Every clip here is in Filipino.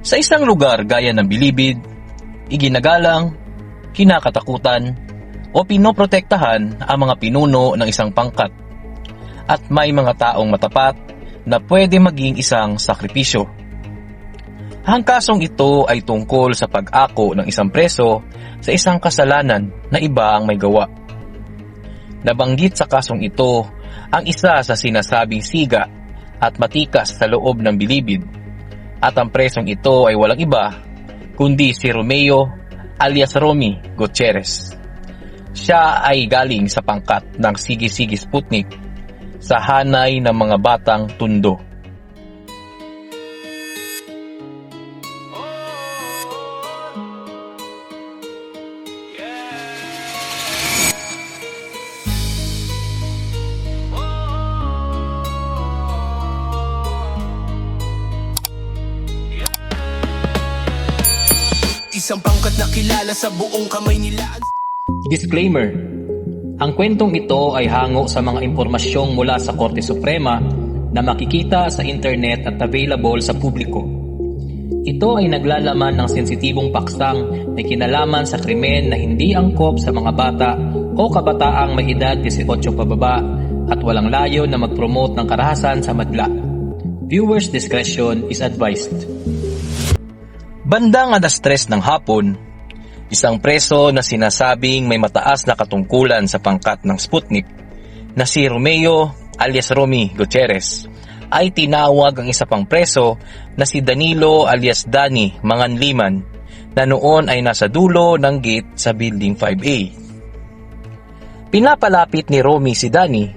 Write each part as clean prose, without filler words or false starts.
Sa isang lugar gaya ng Bilibid, iginagalang, kinakatakutan, o pinoprotektahan ang mga pinuno ng isang pangkat at may mga taong matapat na pwede maging isang sakripisyo. Ang kasong ito ay tungkol sa pag-ako ng isang preso sa isang kasalanan na iba ang may gawa. Nabanggit sa kasong ito ang isa sa sinasabing siga at matikas sa loob ng Bilibid, at ang presong ito ay walang iba kundi si Romeo alias Romy Gutierrez. Siya ay galing sa pangkat ng Sige-Sige Sputnik sa hanay ng mga batang Tondo. Isang pangkat na kilala sa buong kamay nila. Disclaimer: ang kwentong ito ay hango sa mga impormasyong mula sa Korte Suprema na makikita sa internet at available sa publiko. Ito ay naglalaman ng sensitibong paksang na kinalaman sa krimen na hindi angkop sa mga bata o kabataang may edad 18 pababa at walang layo na mag-promote ng karahasan sa madla. Viewers' discretion is advised. Bandang 3:00 ng hapon, isang preso na sinasabing may mataas na katungkulan sa pangkat ng Sputnik na si Romeo alias Romy Gutierrez ay tinawag ang isa pang preso na si Danilo alias Danny Manganliman na noon ay nasa dulo ng gate sa Building 5A. Pinapalapit ni Romy si Danny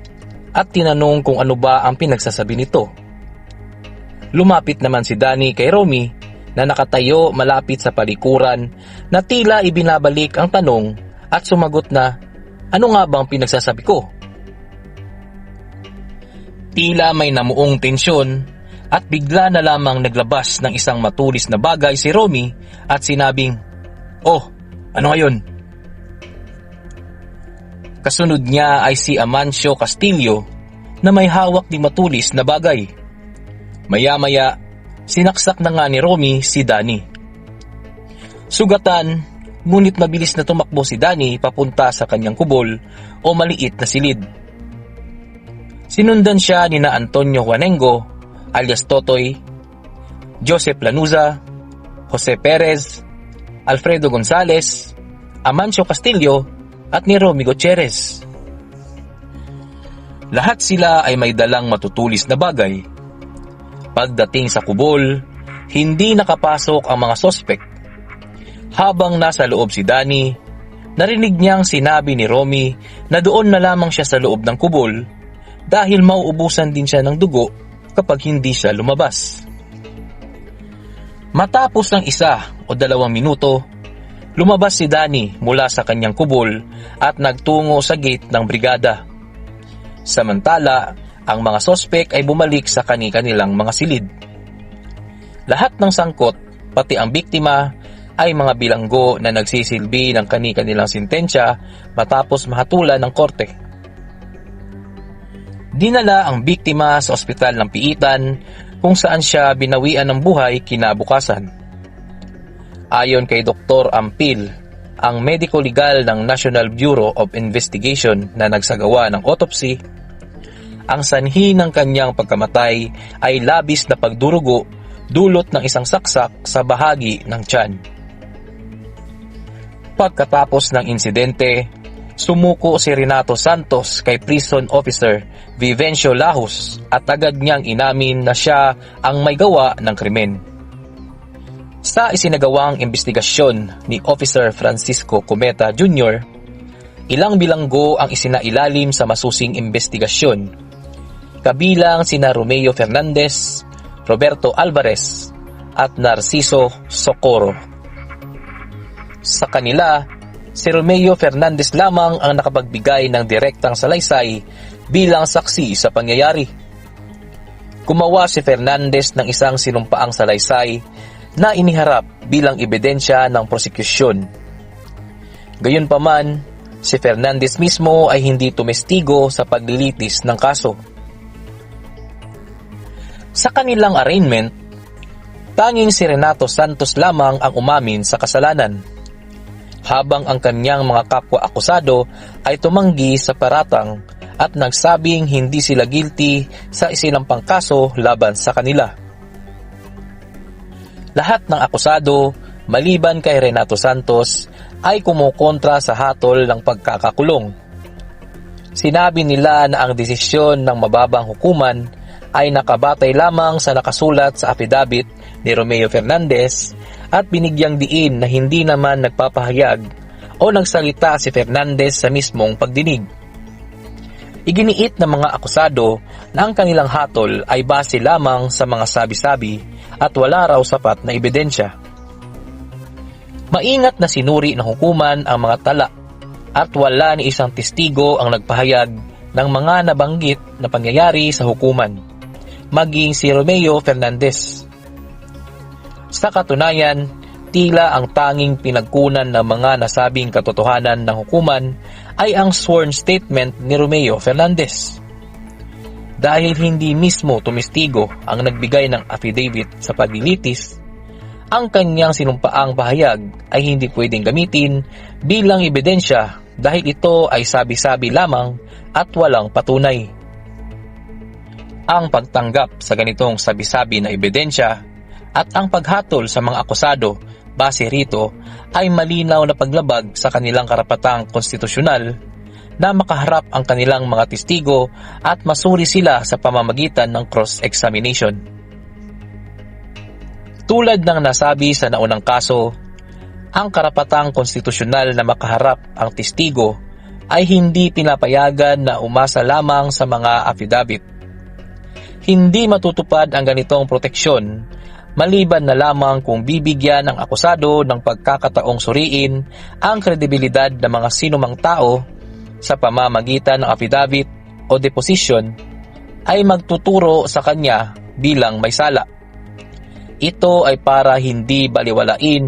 at tinanong kung ano ba ang pinagsasabi nito. Lumapit naman si Danny kay Romy na nakatayo malapit sa palikuran na tila ibinabalik ang tanong at sumagot na, "Ano nga bang pinagsasabi ko?" Tila may namuong tensyon at bigla na lamang naglabas ng isang matulis na bagay si Romy at sinabing, "Oh, ano ngayon?" Kasunod niya ay si Amancio Castillo na may hawak ng matulis na bagay. Maya-maya, sinaksak na nga ni Romy si Danny. Sugatan, ngunit mabilis na tumakbo si Danny papunta sa kanyang kubol o maliit na silid. Sinundan siya ni na Antonio Juanengo alias Totoy, Joseph Lanuza, Jose Perez, Alfredo Gonzalez, Amancio Castillo at ni Romy Gutierrez. Lahat sila ay may dalang matutulis na bagay. Pagdating sa kubol, hindi nakapasok ang mga sospek. Habang nasa loob si Danny, narinig niyang sinabi ni Romy na doon na lamang siya sa loob ng kubol dahil mauubusan din siya ng dugo kapag hindi siya lumabas. Matapos ng 1 o 2 minuto, lumabas si Danny mula sa kanyang kubol at nagtungo sa gate ng brigada. Samantala, ang mga sospek ay bumalik sa kani-kanilang mga silid. Lahat ng sangkot, pati ang biktima, ay mga bilanggo na nagsisilbi ng kani-kanilang sentensya matapos mahatulan ng korte. Dinala ang biktima sa ospital ng Piitan kung saan siya binawian ng buhay kinabukasan. Ayon kay Dr. Ampil, ang medico legal ng National Bureau of Investigation na nagsagawa ng autopsy, ang sanhi ng kanyang pagkamatay ay labis na pagdurugo dulot ng isang saksak sa bahagi ng tiyan. Pagkatapos ng insidente, sumuko si Renato Santos kay prison officer Vivencio Lahus at agad niyang inamin na siya ang may gawa ng krimen. Sa isinagawang investigasyon ni Officer Francisco Cometa Jr., ilang bilanggo ang isinailalim sa masusing investigasyon, kabilang sina Romeo Fernandez, Roberto Alvarez at Narciso Socorro. Sa kanila, si Romeo Fernandez lamang ang nakapagbigay ng direktang salaysay bilang saksi sa pangyayari. Gumawa si Fernandez ng isang sinumpaang salaysay na iniharap bilang ebidensya ng prosekusyon. Gayunpaman, si Fernandez mismo ay hindi tumestigo sa paglilitis ng kaso. Sa kanilang arraignment, Tanging si Renato Santos lamang ang umamin sa kasalanan, habang ang kanyang mga kapwa-akusado ay tumanggi sa paratang at nagsabing hindi sila guilty sa isinampang kaso laban sa kanila. Lahat ng akusado, maliban kay Renato Santos, ay kumukontra sa hatol ng pagkakakulong. Sinabi nila na ang desisyon ng mababang hukuman ay nakabatay lamang sa nakasulat sa affidavit ni Romeo Fernandez at binigyang diin na hindi naman nagpapahayag o nagsalita si Fernandez sa mismong pagdinig. Iginiit ng mga akusado na ang kanilang hatol ay base lamang sa mga sabi-sabi at wala raw sapat na ebidensya. Maingat na sinuri ng hukuman ang mga tala at wala ni isang testigo ang nagpahayag ng mga nabanggit na pangyayari sa hukuman, maging si Romeo Fernandez. Sa katunayan, tila ang tanging pinagkunan ng mga nasabing katotohanan ng hukuman ay ang sworn statement ni Romeo Fernandez. Dahil hindi mismo tumistigo ang nagbigay ng affidavit sa paglilitis, ang kanyang sinumpaang pahayag ay hindi pwedeng gamitin bilang ebidensya dahil ito ay sabi-sabi lamang at walang patunay. Ang pagtanggap sa ganitong sabi-sabi na ebidensya at ang paghatol sa mga akusado base rito ay malinaw na paglabag sa kanilang karapatang konstitusyonal na makaharap ang kanilang mga testigo at masuri sila sa pamamagitan ng cross-examination. Tulad ng nasabi sa naunang kaso, ang karapatang konstitusyonal na makaharap ang testigo ay hindi pinapayagan na umasa lamang sa mga affidavit. Hindi matutupad ang ganitong proteksyon maliban na lamang kung bibigyan ng akusado ng pagkakataong suriin ang kredibilidad ng mga sinumang tao sa pamamagitan ng affidavit o deposition ay magtuturo sa kanya bilang may sala. Ito ay para hindi baliwalain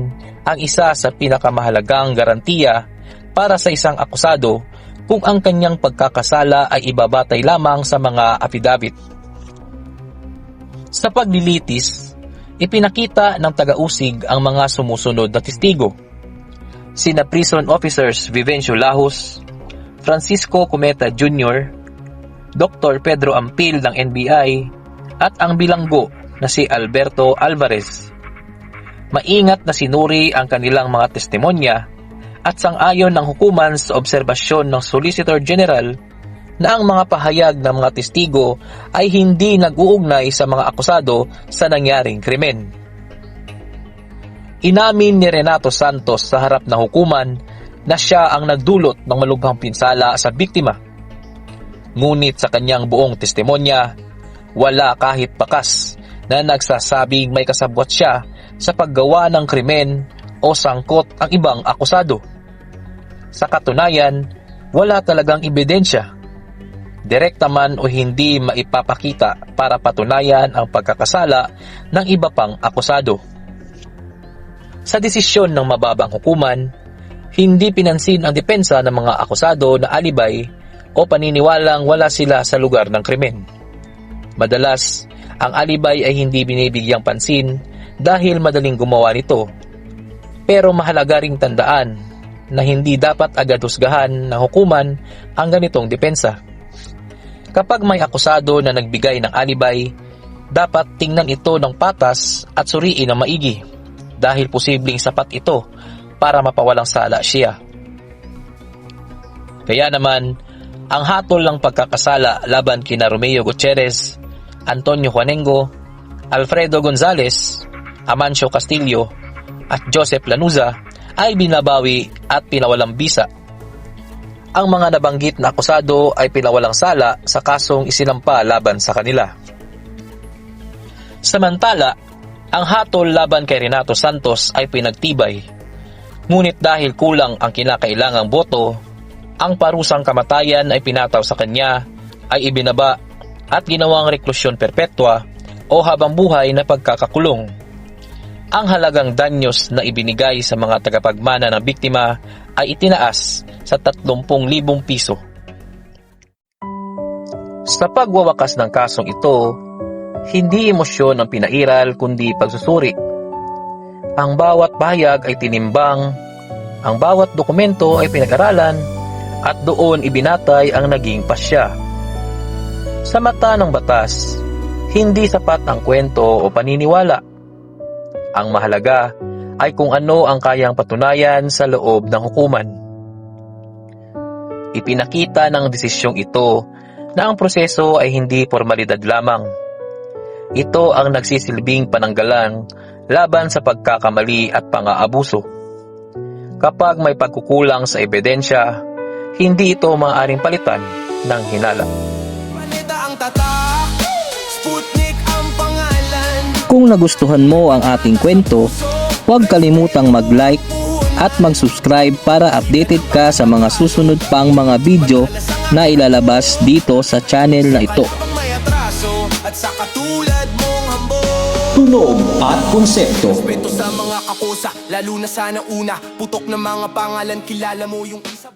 ang isa sa pinakamahalagang garantiya para sa isang akusado kung ang kanyang pagkakasala ay ibabatay lamang sa mga affidavit. Sa paglilitis, ipinakita ng taga-usig ang mga sumusunod na testigo. Sina Prison Officers Vivencio Lahus, Francisco Cometa Jr., Dr. Pedro Ampil ng NBI, at ang bilanggo na si Alberto Alvarez. Maingat na sinuri ang kanilang mga testimonya at sang-ayon ng hukuman sa obserbasyon ng Solicitor General na ang mga pahayag ng mga testigo ay hindi nag-uugnay sa mga akusado sa nangyaring krimen. Inamin ni Renato Santos sa harap ng hukuman na siya ang nagdulot ng malubhang pinsala sa biktima. Ngunit sa kanyang buong testimonya, wala kahit bakas na nagsasabing may kasabwat siya sa paggawa ng krimen o sangkot ang ibang akusado. Sa katunayan, wala talagang ebidensya, direkta man o hindi maipapakita para patunayan ang pagkakasala ng iba pang akusado. Sa desisyon ng mababang hukuman, hindi pinansin ang depensa ng mga akusado na alibay o paniniwalang wala sila sa lugar ng krimen. Madalas, ang alibay ay hindi binibigyang pansin dahil madaling gumawa nito. Pero mahalaga ring tandaan na hindi dapat agad husgahan ng hukuman ang ganitong depensa. Kapag may akusado na nagbigay ng alibay, dapat tingnan ito ng patas at suriin ng maigi dahil posibleng sapat ito para mapawalang sala siya. Kaya naman, ang hatol ng pagkakasala laban kina Romeo Gutierrez, Antonio Juanengo, Alfredo Gonzalez, Amancio Castillo at Joseph Lanuza ay binabawi at pinawalang bisa. Ang mga nabanggit na akusado ay pinawalang sala sa kasong isinampa laban sa kanila. Samantala, ang hatol laban kay Renato Santos ay pinagtibay. Ngunit dahil kulang ang kinakailangang boto, ang parusang kamatayan ay pinataw sa kanya ay ibinaba at ginawang reklusyon perpetua o habang buhay na pagkakakulong. Ang halagang danyos na ibinigay sa mga tagapagmana ng biktima ay itinaas sa 30,000 piso. Sa pagwawakas ng kasong ito, Hindi emosyon ang pinairal kundi pagsusuri. Ang bawat bayag ay tinimbang, ang bawat dokumento ay pinag-aralan, at doon ibinatay ang naging pasya. Sa mata ng batas, hindi sapat ang kwento o paniniwala. Ang mahalaga ay kung ano ang kayang patunayan sa loob ng hukuman. Ipinakita ng desisyong ito na ang proseso ay hindi formalidad lamang. Ito ang nagsisilbing pananggalang laban sa pagkakamali at pang-aabuso. Kapag may pagkukulang sa ebidensya, hindi ito maaaring palitan ng hinala. Planeta ang tatak, Sputnik ang pangalan. Kung nagustuhan mo ang ating kwento, huwag kalimutang mag-like at mag-subscribe para updated ka sa mga susunod pang mga video na ilalabas dito sa channel na ito. Pang may atraso at sa katulad mong hambog. Tunog at konsepto. Respeto sa mga kakosa, lalo na sana una. Putok ng mga pangalan, kilala mo yung isa.